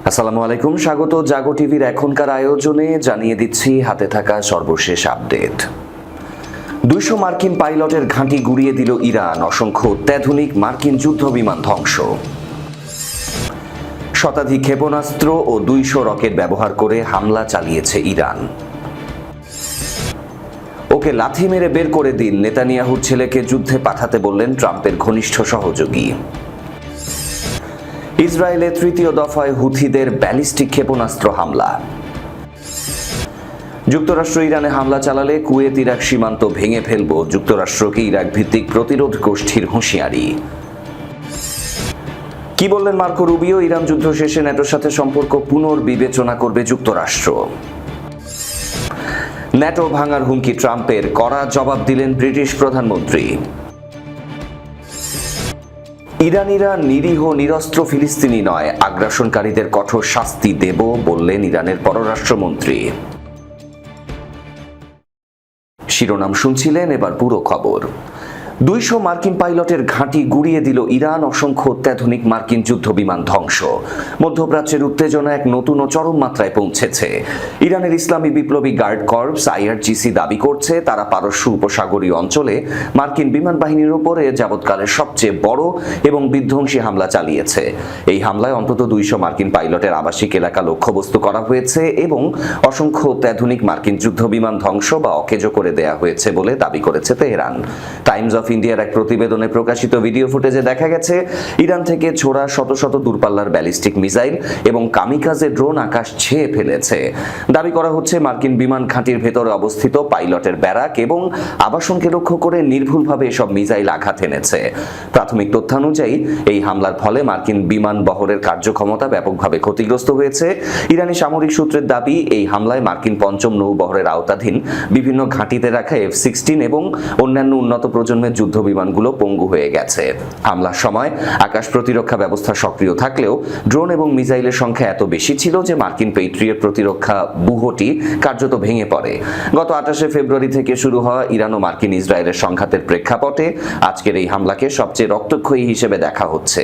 আসসালামু আলাইকুম, স্বাগত জাগো টিভির এখনকার আয়োজনে। জানিয়ে দিচ্ছি হাতে থাকা সর্বশেষ আপডেট। 200 মার্কিন পাইলটের ঘাঁটি গুড়িয়ে দিল ইরান, অসংখ্য অত্যাধুনিক মার্কিন যুদ্ধ বিমান ধ্বংস। শতাধিক ক্ষেপণাস্ত্র ও 200 রকেট ব্যবহার করে হামলা চালিয়েছে ইরান। ওকে লাথি মেরে বের করে দিন, নেতানিয়াহুর ছেলেকে যুদ্ধে পাঠাতে বললেন ট্রাম্পের ঘনিষ্ঠ সহযোগী। ইসরায়েলে তৃতীয় দফায় হুথিদের ব্যালিস্টিক ক্ষেপণাস্ত্র হামলা। যুক্তরাষ্ট্র ইরানে হামলা চালালে কুয়েত ইরাক সীমান্ত ভেঙে ফেলব, যুক্তরাষ্ট্রকে ইরাক ভিত্তিক প্রতিরোধ গোষ্ঠীর হুঁশিয়ারি। কি বললেন মার্কো রুবিও? ইরান যুদ্ধ শেষে ন্যাটোর সাথে সম্পর্ক পুনর্বিবেচনা করবে যুক্তরাষ্ট্র। ন্যাটো ভাঙার হুমকি ট্রাম্পের, কড়া জবাব দিলেন ব্রিটিশ প্রধানমন্ত্রী। ইরানিরা নিরীহ নিরস্ত্র ফিলিস্তিনি নয়, আগ্রাসনকারীদের কঠোর শাস্তি দেব বললেন ইরানের পররাষ্ট্রমন্ত্রী। শিরোনাম শুনছিলেন, এবার পুরো খবর। 200 মার্কিন পাইলটের ঘাঁটি গুড়িয়ে দিল ইরান, অসংখ্য অত্যাধুনিক মার্কিন যুদ্ধ বিমান ধ্বংস। মধ্যপ্রাচ্যের উত্তেজনা এক নতুন ও চরম মাত্রায় পৌঁছেছে। ইরানের ইসলামী বিপ্লবী গার্ড কর্পস আইআরজিসি দাবি করছে তারা পারস্য উপসাগরীয় অঞ্চলে মার্কিন বিমান বাহিনীর উপরে যাবৎকালের সবচেয়ে বড় এবং বিধ্বংসী হামলা চালিয়েছে। এই হামলায় অন্তত 200 মার্কিন পাইলটের আবাসিক এলাকা লক্ষ্যবস্তু করা হয়েছে এবং অসংখ্য অত্যাধুনিক মার্কিন যুদ্ধ বিমান ধ্বংস বা অকেজো করে দেয়া হয়েছে বলে দাবি করেছে তেহরান। টাইমস অফ ইন্ডিয়ার এক প্রতিবেদনে প্রকাশিত ভিডিও ফুটেজে দেখা গেছে ইরান থেকে ছোড়া শত শত দূরপাল্লার ব্যালিস্টিক মিসাইল এবং কামিকাজে ড্রোন আকাশ ছেয়ে ফেলেছে। দাবি করা হচ্ছে মার্কিন বিমান ঘাঁটির ভেতরে অবস্থিত পাইলটের ব্যারাক এবং আবাসনকে লক্ষ্য করে নির্ভুলভাবে এসব মিসাইল আঘাত এনেছে। প্রাথমিক তথ্যানুযায়ী এই হামলার ফলে মার্কিন বিমান বহরের কার্যক্ষমতা ব্যাপকভাবে ক্ষতিগ্রস্ত হয়েছে। ইরানি সামরিক সূত্রের দাবি, এই হামলায় মার্কিন পঞ্চম নৌবহরের আওতাধীন বিভিন্ন ঘাঁটিতে রাখা F-16 এবং অন্যান্য উন্নত প্রজন্মের যুদ্ধ বিমানগুলো পঙ্গু হয়ে গেছে। হামলার সময় আকাশ প্রতিরক্ষা ব্যবস্থা সক্রিয় থাকলেও ড্রোন এবং মিসাইলের সংখ্যা এত বেশি ছিল যে মার্কিন পেট্রিয়ট প্রতিরক্ষা ব্যুহটি কার্যত ভেঙে পড়ে। গত 28 ফেব্রুয়ারি থেকে শুরু হওয়া ইরান ও মার্কিন ইসরায়েলের সংঘাতের প্রেক্ষাপটে আজকের এই হামলাকে সবচেয়ে রক্তক্ষয়ী হিসেবে দেখা হচ্ছে।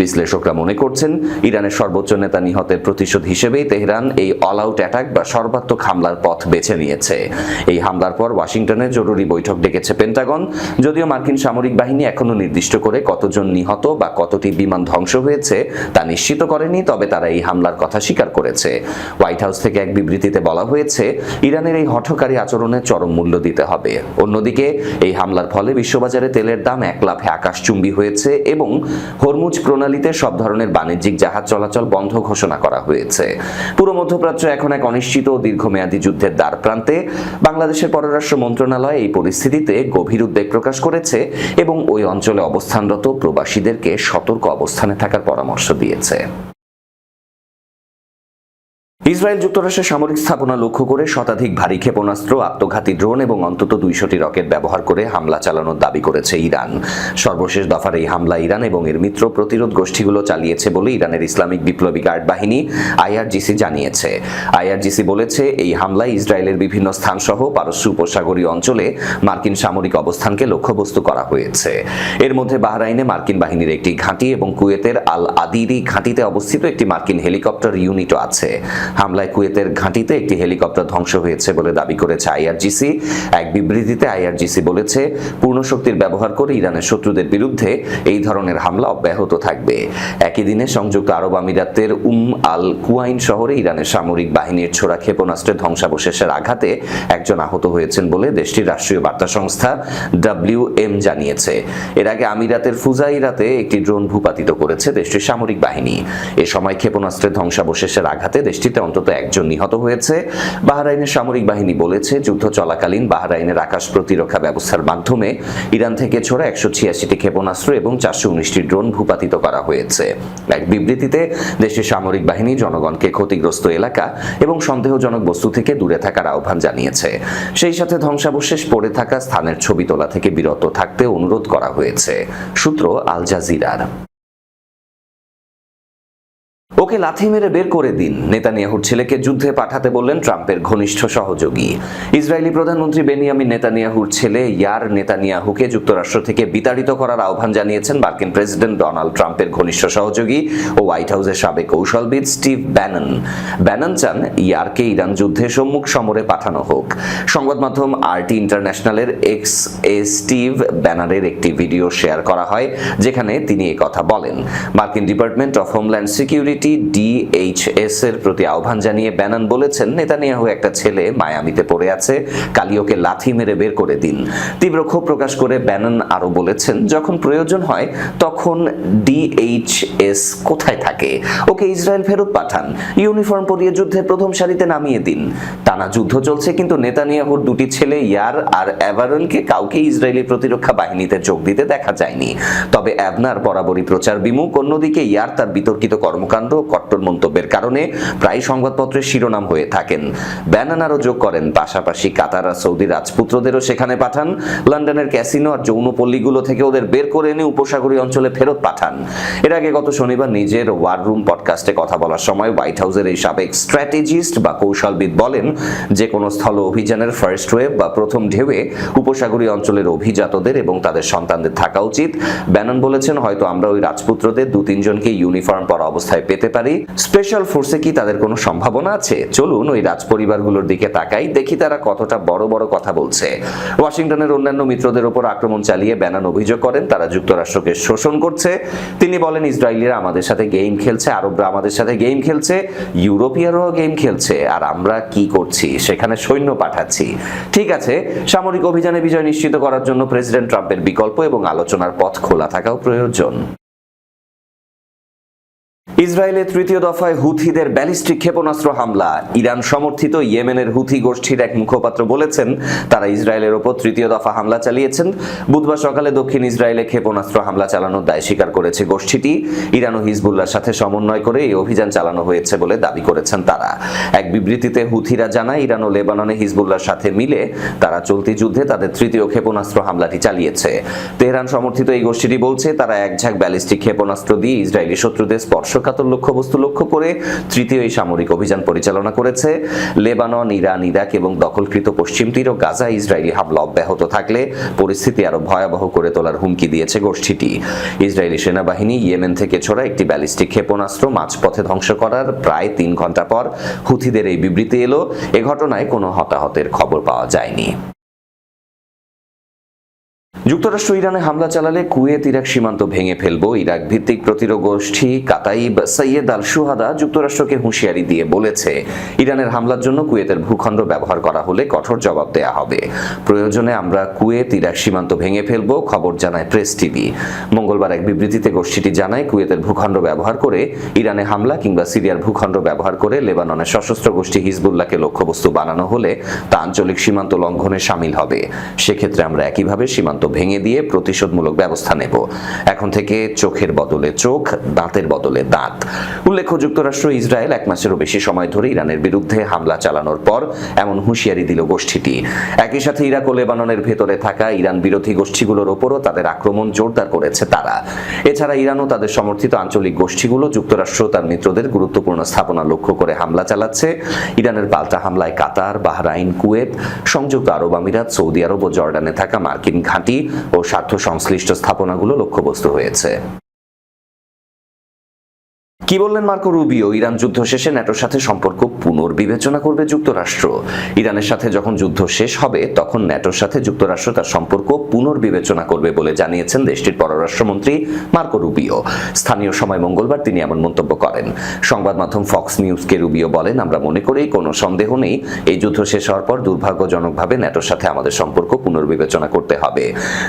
বিশ্লেষকরা মনে করছেন ইরানের সর্বোচ্চ নেতা নিহতের প্রতিশোধ হিসেবেই তেহরান এই অল আউট অ্যাটাক বা সর্বাত্মক হামলার পথ বেছে নিয়েছে। এই হামলার পর ওয়াশিংটনে জরুরি বৈঠক ডেকেছে পেন্টাগন। যদিও মার্কিন সামরিক বাহিনী এখনো নির্দিষ্ট করে কতজন নিহত বা কতটি বিমান ধ্বংস হয়েছে তা নিশ্চিত করেনি, তবে তারা এই হামলার কথা স্বীকার করেছে। হোয়াইট হাউস থেকে এক বিবৃতিতে বলা হয়েছে ইরানের এই হঠকারী আচরণের চরম মূল্য দিতে হবে। অন্যদিকে এই হামলার ফলে বিশ্ববাজারে তেলের দাম এক লাফে আকাশচুম্বী হয়েছে এবং হরমুজ প্রণালীতে সব ধরনের বাণিজ্যিক জাহাজ চলাচল বন্ধ ঘোষণা করা হয়েছে। পুরো মধ্যপ্রাচ্য এখন এক অনিশ্চিত ও দীর্ঘমেয়াদী যুদ্ধের দ্বার প্রান্তে। বাংলাদেশের পররাষ্ট্র মন্ত্রণালয় এই পরিস্থিতিতে গভীর উদ্বেগ প্রকাশ করেছে এবং ওই অঞ্চলে অবস্থানরত প্রবাসীদেরকে সতর্ক অবস্থানে থাকার পরামর্শ দিয়েছে। ইসরায়েল যুক্তরাষ্ট্রের সামরিক স্থাপনা লক্ষ্য করে শতাধিক ভারী ক্ষেপণাস্ত্র, আত্মঘাতী ড্রোন এবং অন্তত 200টি রকেট ব্যবহার করে হামলা চালানোর দাবি করেছে ইরান। সর্বশেষ দফার এই হামলা ইরান এবং এর মিত্র প্রতিরোধ গোষ্ঠীগুলো চালিয়েছে বলে ইরানের ইসলামিক বিপ্লবী গার্ড বাহিনী আইআরজিসি জানিয়েছে। আইআরজিসি বলেছে এই হামলায় ইসরায়েলের বিভিন্ন স্থানসহ পারস্য উপসাগরীয় অঞ্চলে মার্কিন সামরিক অবস্থানকে লক্ষ্যবস্তু করা হয়েছে। এর মধ্যে বাহরাইনে মার্কিন বাহিনীর একটি ঘাঁটি এবং কুয়েতের আল আদিরি ঘাঁটিতে অবস্থিত একটি মার্কিন হেলিকপ্টার ইউনিটও আছে। হামলায় কুয়েতের ঘাঁটিতে একটি হেলিকপ্টার ধ্বংস হয়েছে বলে দাবি করেছে আইআরজিসি। এক বিবৃতিতে আইআরজিসি বলেছে পূর্ণ শক্তির ব্যবহার করে ইরানের শত্রুদের বিরুদ্ধে এই ধরনের হামলা অব্যাহত থাকবে। একই দিনে সংযুক্ত আরব আমিরাতের আল কুয়াইন শহরে ইরানের সামরিক বাহিনীর ছোড়া ক্ষেপণাস্ত্রের ধ্বংসাবশেষের আঘাতে একজন আহত হয়েছেন বলে দেশটির রাষ্ট্রীয় বার্তা সংস্থা WM জানিয়েছে। এর আগে আমিরাতের ফুজাইরাতে একটি ড্রোন ভূপাতিত করেছে দেশটির সামরিক বাহিনী। এ সময় ক্ষেপণাস্ত্রের ধ্বংসাবশেষের আঘাতে দেশটিতে অন্তত একজন নিহত হয়েছে। বাহরাইনের সামরিক বাহিনী বলেছে যুদ্ধ চলাকালীন বাহরাইনের আকাশ প্রতিরক্ষা ব্যবস্থার মাধ্যমে ইরান থেকে ছোড়া 186টি ক্ষেপণাস্ত্র এবং 419টি ড্রোন ভূপাতিত করা হয়েছে। এক বিবৃতিতে দেশটির সামরিক বাহিনী জনগণকে ক্ষতিগ্রস্ত এলাকা এবং সন্দেহজনক বস্তু থেকে দূরে থাকার আহ্বান জানিয়েছে। সেই সাথে ধ্বংসাবশেষ পড়ে থাকা স্থানের ছবি তোলা থেকে বিরত থাকতে অনুরোধ করা হয়েছে। সূত্র আল জাজিরার। ওকে লাথি মেরে বের করে দিন, নেতানিয়াহুর ছেলেকে যুদ্ধে পাঠাতে বললেন ট্রাম্পের ঘনিষ্ঠ সহযোগী। ইসরায়েলি প্রধানমন্ত্রী বেনিয়ামিন নেতানিয়াহুর ছেলে ইয়ার নেতানিয়াহুকে যুক্তরাষ্ট্র থেকে বিতাড়িত করার আহ্বান জানিয়েছেন মার্কিন প্রেসিডেন্ট ডোনাল্ড ট্রাম্পের ঘনিষ্ঠ সহযোগী ও হোয়াইট হাউসের সাবেক কৌশলবিদ স্টিভ ব্যানন। ব্যানন চান ইয়ারকে ইরান যুদ্ধে সম্মুখ সমরে পাঠানো হোক। সংবাদ মাধ্যম আরটি ইন্টারন্যাশনালের এক্স স্টিভ ব্যানারের একটি ভিডিও শেয়ার করা হয়, যেখানে তিনি এই কথা বলেন। মার্কিন department of homeland security DHS এর প্রতি আহ্বান জানিয়ে ব্যানন বলেছেন, নেতানিয়াহু একটা ছেলে মায়ামিতে পড়ে আছে, কালি ওকে লাথি মেরে বের করে দিন। তীব্র ক্ষোভ প্রকাশ করে ব্যানন আরো বলেছেন, যখন প্রয়োজন হয় তখন DHS কোথায় থাকে, ওকে ইসরায়েল ফেরত পাঠান, ইউনিফর্ম পরিয়ে যুদ্ধের প্রথম সারিতে নামিয়ে দিন। টানা যুদ্ধ চলছে, কিন্তু নেতানিয়াহুর দুটি ছেলে ইয়ার আর অ্যাভারনকে কাউকে ইসরায়েলি প্রতিরক্ষা বাহিনীতে যোগ দিতে দেখা যায়নি। তবে অ্যাবনার বরাবরই প্রচার বিমুখ, অন্যদিকে ইয়ার তার বিতর্কিত কর্মকাণ্ড কট্টর মন্তব্যের কারণে প্রায় সংবাদপত্রের শিরোনাম হয়ে থাকেন। ব্যানন আরও যোগ করেন, পাশাপাশি কাতার আর সৌদি রাজপুত্রদেরও সেখানে পাঠান, লন্ডনের ক্যাসিনো আর যৌনপল্লীগুলো থেকে ওদের বের করে এনে উপসাগরীয় অঞ্চলে ফেরত পাঠান। এর আগে গত শনিবার নিজের ওয়ার রুম পডকাস্টে কথা বলার সময় হোয়াইট হাউসের এই সাবেক স্ট্র্যাটেজিস্ট বা কৌশলবিদ বলেন, যে কোনো স্থল অভিযানের ফার্স্ট ওয়েভ বা প্রথম ঢেউয়ে উপসাগরীয় অঞ্চলের অভিজাতদের এবং তাদের সন্তানদের থাকা উচিত। ব্যানন বলেছেন, হয়তো আমরা ওই রাজপুত্রদের 2-3 জনকে ইউনিফর্ম পরা অবস্থায় পেতে পারি। স্পেশাল ফোর্সে কি তাদের কোনো সম্ভাবনা আছে? চলুন ওই রাজপরিবারগুলোর দিকে তাকাই, দেখি তারা কতটা বড় বড় কথা বলছে। ওয়াশিংটনের অন্যান্য মিত্রদের উপর আক্রমণ চালিয়ে ব্যানন অভিযোগ করেন, তারা যুক্তরাষ্ট্রকে শোষণ করছে। তিনি বলেন, ইসরায়েলিরা আমাদের সাথে গেম খেলছে, আরবরা আমাদের সাথে গেম খেলছে, ইউরোপীয়রাও গেম খেলছে, আর আমরা কি করছি? সেখানে সৈন্য পাঠাচ্ছি। ঠিক আছে, সামরিক অভিযানে বিজয় নিশ্চিত করার জন্য প্রেসিডেন্ট ট্রাম্পের বিকল্প এবং আলোচনার পথ খোলা থাকাও প্রয়োজন। ইসরায়েলের তৃতীয় দফায় হুথিদের ব্যালিস্টিক ক্ষেপণাস্ত্র হামলা। ইরান সমর্থিত ইয়েমেনের হুথি গোষ্ঠীর এক মুখপাত্র বলেছেন, তারা ইসরায়েলের ওপর তৃতীয় দফা হামলা চালিয়েছেন। বুধবার সকালে দক্ষিণ ইসরায়েলে ক্ষেপণাস্ত্র হামলা চালানোর দায় স্বীকার করেছে গোষ্ঠীটি। ইরান ও হিজবুল্লাহর সাথে সমন্বয় করে এই অভিযান চালানো হয়েছে বলে দাবি করেছেন তারা। এক বিবৃতিতে হুথিরা জানায়, ইরান ও লেবাননে হিজবুল্লাহর সাথে মিলে তারা চলতি যুদ্ধে তাদের তৃতীয় ক্ষেপণাস্ত্র হামলাটি চালিয়েছে। তেহরান সমর্থিত এই গোষ্ঠীটি বলছে, তারা এক ঝাঁক ব্যালিস্টিক ক্ষেপণাস্ত্র দিয়ে ইসরায়েলি শত্রুদের স্পর্শকাতর লক্ষ্যবস্তু লক্ষ্য করে তৃতীয় এই সামরিক অভিযান পরিচালনা করেছে। লেবানন, ইরান, ইরাক এবং দখলকৃত পশ্চিম তীর ও গাজা ইসরায়েলি হামলা অব্যাহত থাকলে পরিস্থিতি আরো ভয়াবহ করে তোলার হুমকি দিয়েছে গোষ্ঠীটি। ইসরায়েলি সেনাবাহিনী ইয়েমেন থেকে ছোড়া একটি ব্যালিস্টিক ক্ষেপণাস্ত্র মাঝপথে ধ্বংস করার প্রায় 3 ঘন্টা পর হুথিদের এই বিবৃতি এলো। এ ঘটনায় কোনো হতাহতের খবর পাওয়া যায়নি। যুক্তরাষ্ট্র ইরানে হামলা চালালে কুয়েত ইরাক সীমান্ত ভেঙে ফেলবো। ইরাক ভিত্তিক প্রতিরোধ গোষ্ঠী কাতাইব সৈয়দ আল সুহাদা যুক্তরাষ্ট্রকে হুঁশিয়ারি দিয়ে বলেছে, ইরানের হামলার জন্য কুয়েতের ভূখণ্ড ব্যবহার করা হলে কঠোর জবাব দেয়া হবে। প্রয়োজনে আমরা কুয়েত ইরাক সীমান্ত ভেঙে ফেলবো, খবর জানায় প্রেস টিভি। মঙ্গলবার এক বিবৃতিতে গোষ্ঠীটি জানায়, কুয়েতের ভূখণ্ড ব্যবহার করে ইরানে হামলা কিংবা সিরিয়ার ভূখণ্ড ব্যবহার করে লেবাননের সশস্ত্র গোষ্ঠী হিজবুল্লাহকে লক্ষ্যবস্তু বানানো হলে তা আঞ্চলিক সীমান্ত লঙ্ঘনে শামিল হবে। সেক্ষেত্রে আমরা একইভাবে সীমান্ত ভেঙে দিয়ে প্রতিশোধমূলক ব্যবস্থা নেব। এখন থেকে চোখের বদলে চোখ, দাঁতের বদলে দাঁত। উল্লেখ্য, যুক্তরাষ্ট্র ইসরায়েল 1 মাসেরও বেশি সময় ধরে ইরানের বিরুদ্ধে হামলা চালানোর পর এমন হুঁশিয়ারি দিল গোষ্ঠীটি। একই সাথে ইরাক ও লেবাননের ভেতরে থাকা ইরান বিরোধী গোষ্ঠীগুলোর ওপরও তাদের আক্রমণ জোরদার করেছে তারা। এছাড়া ইরান ও তাদের সমর্থিত আঞ্চলিক গোষ্ঠীগুলো যুক্তরাষ্ট্র তার মিত্রদের গুরুত্বপূর্ণ স্থাপনা লক্ষ্য করে হামলা চালাচ্ছে। ইরানের পাল্টা হামলায় কাতার, বাহরাইন, কুয়েত, সংযুক্ত আরব আমিরাত, সৌদি আরব ও জর্ডানে থাকা মার্কিন ঘাঁটি ও স্বার্থ সংশ্লিষ্ট স্থাপনাগুলো লক্ষ্যবস্তু হয়েছে। কি বললেন মার্কো রুবিও? ইরান যুদ্ধ শেষে ন্যাটোর সাথে সম্পর্ক পুনর্বিবেচনা করবে যুক্তরাষ্ট্র। ইরানের সাথে যখন যুদ্ধ শেষ হবে তখন ন্যাটোর সাথে যুক্তরাষ্ট্র তার সম্পর্ক পুনর্বিবেচনা করবে বলে জানিয়েছেন দেশটির পররাষ্ট্রমন্ত্রী মার্কো রুবিও। স্থানীয় সময় মঙ্গলবার তিনি এমন মন্তব্য করেন। সংবাদ মাধ্যম ফক্স নিউজকে রুবিও বলেন, আমরা মনে করি কোনো সন্দেহ নেই এই যুদ্ধ শেষ হওয়ার পর দুর্ভাগ্যজনকভাবে ন্যাটোর সাথে আমাদের সম্পর্ক পুনর্বিবেচনা করতে হবে।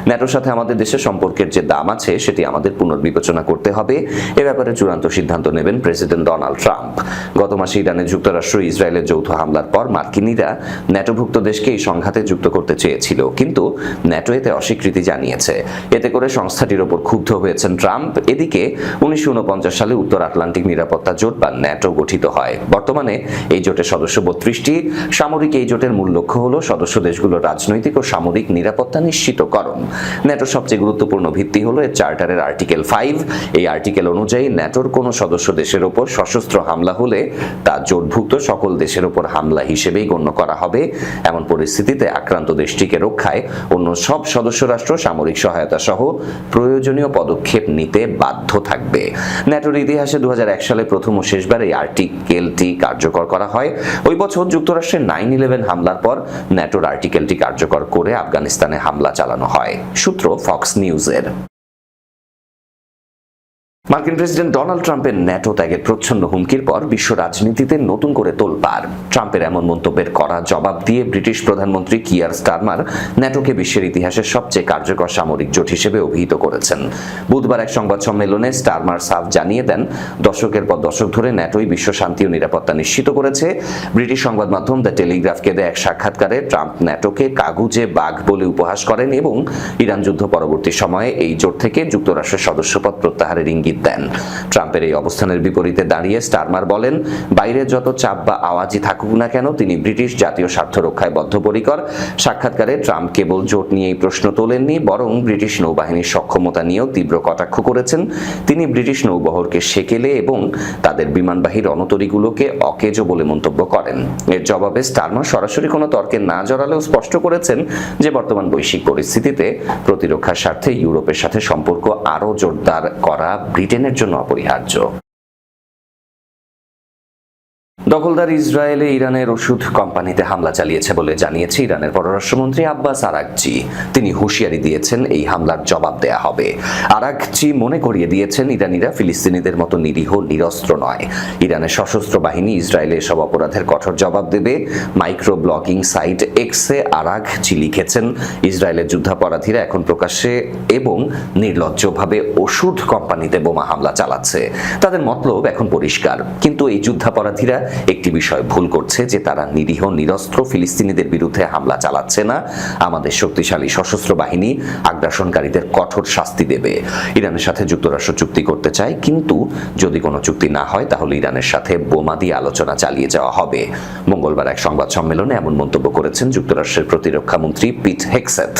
ন্যাটোর সাথে আমাদের দেশের সম্পর্কের যে দাম আছে সেটি আমাদের পুনর্বিবেচনা করতে হবে। এ ব্যাপারে চূড়ান্ত সিদ্ধান্ত নেবেন প্রেসিডেন্ট ডোনাল্ড ট্রাম্প। গত মাসে ইরানে যুক্তরাষ্ট্র ইসরায়েলের যৌথ হামলার পর মার্কিনীরা ন্যাটোভুক্ত দেশকে এই সংঘাতে যুক্ত করতে চেয়েছিল, কিন্তু ন্যাটো এতে অস্বীকৃতি জানিয়েছে। এতে করে সংস্থাটির ওপর ক্ষুব্ধ হয়েছেন ট্রাম্প। এদিকে 1949 সালে উত্তর আটলান্টিক নিরাপত্তা জোট বা ন্যাটো গঠিত হয়। বর্তমানে এই জোটের সদস্য 32টি। সামরিক এই জোটের মূল লক্ষ্য হল সদস্য দেশগুলোর রাজনৈতিক ও সামরিক নিরাপত্তা নিশ্চিতকরণ। ন্যাটোর সবচেয়ে গুরুত্বপূর্ণ ভিত্তি হল এর চার্টারের আর্টিকেল 5। এই আর্টিকেল অনুযায়ী ন্যাটোর কোনো সদস্য দেশের ওপর সশস্ত্র হামলা হলে তা জোটভুক্ত সকল দেশের ওপর হামলা হিসেবেই গণ্য করা হবে। এমন পরিস্থিতিতে আক্রান্ত দেশটিকে রক্ষায় অন্য সব সদস্য রাষ্ট্র সামরিক সহায়তা সহ প্রয়োজনীয় পদক্ষেপ নিতে বাধ্য থাকবে। ন্যাটোর ইতিহাসে 2001 সালে প্রথম ও শেষবার এই আর্টিকেলটি কার্যকর করা হয়। ওই বছর যুক্তরাষ্ট্রের 9/11 হামলার পর ন্যাটোর আর্টিকেলটি কার্যকর করে আফগানিস্তানে হামলা চালানো হয়। সূত্র ফক্স নিউজের। মার্কিন প্রেসিডেন্ট ডোনাল্ড ট্রাম্পের ন্যাটো ত্যাগের প্রচ্ছন্ন হুমকির পর বিশ্ব রাজনীতিতে নতুন করে তোলপাড়। ট্রাম্পের এমন মন্তব্যের কড়া জবাব দিয়ে ব্রিটিশ প্রধানমন্ত্রী কিয়ার স্টারমার ন্যাটোকে বিশ্বের ইতিহাসের সবচেয়ে কার্যকর সামরিক জোট হিসেবে অভিহিত করেছেন। বুধবার এক সংবাদ সম্মেলনে স্টারমার সাফ জানিয়ে দেন, দশকের পর দশক ধরে ন্যাটোই বিশ্ব শান্তি ও নিরাপত্তা নিশ্চিত করেছে। ব্রিটিশ সংবাদ মাধ্যম দ্য টেলিগ্রাফকে দেয়া এক সাক্ষাৎকারে ট্রাম্প ন্যাটোকে কাগুজে বাঘ বলে উপহাস করেন এবং ইরান যুদ্ধ পরবর্তী সময়ে এই জোট থেকে যুক্তরাষ্ট্রের সদস্যপদ প্রত্যাহারের ইঙ্গিত দেন। ট্রাম্পের এই অবস্থানের বিপরীতে দাঁড়িয়ে স্টারমার বলেন, বাইরে যত চাপ বা আওয়াজই থাকুক না কেন তিনি ব্রিটিশ জাতীয় স্বার্থ রক্ষায় বদ্ধপরিকর। সাক্ষাৎকারে ট্রাম্প কেবল জোট নিয়েই প্রশ্ন তোলেননি, বরং ব্রিটিশ নৌবাহিনীর সক্ষমতা নিয়েও তীব্র কটাক্ষ করেছেন। তিনি ব্রিটিশ নৌবহরকে সেকেলে এবং তাদের বিমানবাহী রণতরীগুলোকে অকেজো বলে মন্তব্য করেন। এর জবাবে স্টারমার সরাসরি কোনো তর্কে না জড়ালেও স্পষ্ট করেছেন যে বর্তমান বৈশ্বিক পরিস্থিতিতে প্রতিরক্ষার স্বার্থে ইউরোপের সাথে সম্পর্ক আরও জোরদার করা ব্রিটেনের জন্য অপরিহার্য। দখলদার ইসরায়েলে ইরানের ওষুধ কোম্পানিতে হামলা চালিয়েছে বলে জানিয়েছে ইরানের পররাষ্ট্রমন্ত্রী আব্বাস আরাগচি। তিনি হুঁশিয়ারি দিয়েছেন এই হামলার জবাব দেয়া হবে। আরাগচি মনে করিয়ে দিয়েছেন ইরানিরা ফিলিস্তিনিদের মতো নিরীহ নিরস্ত্র নয়। ইরানের সশস্ত্র বাহিনী ইসরায়েলে এসব অপরাধের কঠোর জবাব দেবে। মাইক্রো ব্লগিং সাইট এক্সে আরাগচি লিখেছেন, ইসরায়েলের যুদ্ধাপরাধীরা এখন প্রকাশ্যে এবং নির্লজ্জভাবে ওষুধ কোম্পানিতে বোমা হামলা চালাচ্ছে। তাদের মতলব এখন পরিষ্কার, কিন্তু এই যুদ্ধাপরাধীরা একটি বিষয় ভুল করছে যে তারা নিরীহ নিরস্ত্র ফিলিস্তিনিদের বিরুদ্ধে হামলা চালাচ্ছে না। আমাদের শক্তিশালী সশস্ত্র বাহিনী আগ্রাসনকারীদের কঠোর শাস্তি দেবে। ইরানের সাথে যুক্তরাষ্ট্র চুক্তি করতে চায়, কিন্তু যদি কোনো চুক্তি না হয় তাহলে ইরানের সাথে বোমা দিয়ে আলোচনা চালিয়ে যাওয়া হবে। মঙ্গলবার এক সংবাদ সম্মেলনে এমন মন্তব্য করেছেন যুক্তরাষ্ট্রের প্রতিরক্ষা মন্ত্রী পিট হেগসেথ।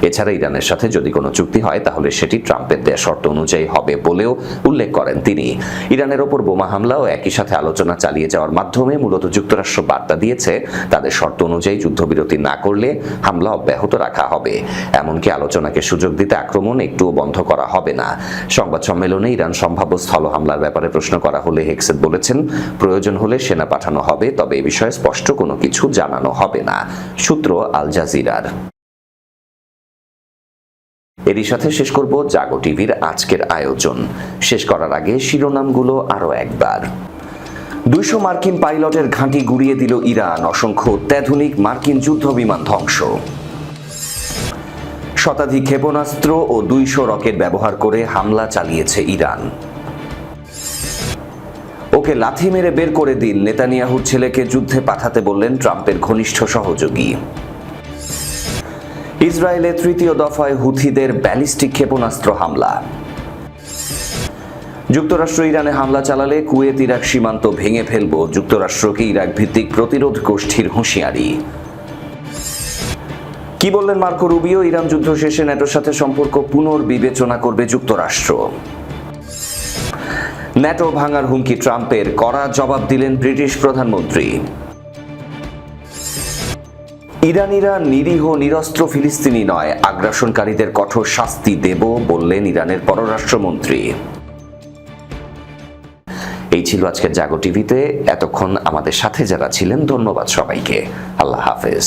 এছাড়া ইরানের সাথে যদি কোনো চুক্তি হয় তাহলে সেটি ট্রাম্পের দেয়া শর্ত অনুযায়ী হবে বলেও উল্লেখ করেন তিনি। ইরানের ওপর বোমা হামলা ও একই সাথে আলোচনা চালিয়ে যাওয়ার মাধ্যমে মূলত যুক্তরাষ্ট্র বার্তা দিয়েছে তাদের শর্ত অনুযায়ী যুদ্ধবিরতি না করলে হামলা অব্যাহত রাখা হবে। এমনকি আলোচনাকে সুযোগ দিতে আক্রমণ একটুও বন্ধ করা হবে না। সংবাদ সম্মেলনে ইরান সম্ভাব্য স্থল হামলার ব্যাপারে প্রশ্ন করা হলে হেগসেথ বলেছেন, প্রয়োজন হলে সেনা পাঠানো হবে, তবে এ বিষয়ে স্পষ্ট কোনো কিছু জানানো হবে না। সূত্র আল জাজিরার। এরই সাথে শেষ করব জাগো টিভির আজকের আয়োজন। শেষ করার আগে শিরোনামগুলো আরো একবার। 200 মার্কিন পাইলটের ঘাঁটি গুড়িয়ে দিল ইরান, অসংখ্য অত্যাধুনিক মার্কিন যুদ্ধ বিমান ধ্বংস। শতাধিক ক্ষেপণাস্ত্র ও 200 রকেট ব্যবহার করে হামলা চালিয়েছে ইরান। ওকে লাথি মেরে বের করে দিন, নেতানিয়াহুর ছেলেকে যুদ্ধে পাঠাতে বললেন ট্রাম্পের ঘনিষ্ঠ সহযোগী। ইসরায়েলে তৃতীয় দফায় হুথিদের ব্যালিস্টিক ক্ষেপণাস্ত্র হামলা। যুক্তরাষ্ট্র ইরানে হামলা চালালে কুয়েত ইরাক সীমান্ত ভেঙে ফেলব, যুক্তরাষ্ট্রকে ইরাক ভিত্তিক প্রতিরোধ গোষ্ঠীর হুঁশিয়ারি। কি বললেন মার্কো রুবিও, ইরান যুদ্ধ শেষে ন্যাটোর সাথে সম্পর্ক পুনর্বিবেচনা করবে যুক্তরাষ্ট্র। ন্যাটো ভাঙার হুমকি ট্রাম্পের, কড়া জবাব দিলেন ব্রিটিশ প্রধানমন্ত্রী। ইরানিরা নিরীহ নিরস্ত্র ফিলিস্তিনি নয়, আগ্রাসনকারীদের কঠোর শাস্তি দেব বললেন ইরানের পররাষ্ট্রমন্ত্রী। এই ছিল আজকের জাগো টিভিতে। এতক্ষণ আমাদের সাথে যারা ছিলেন ধন্যবাদ সবাইকে। আল্লাহ হাফেজ।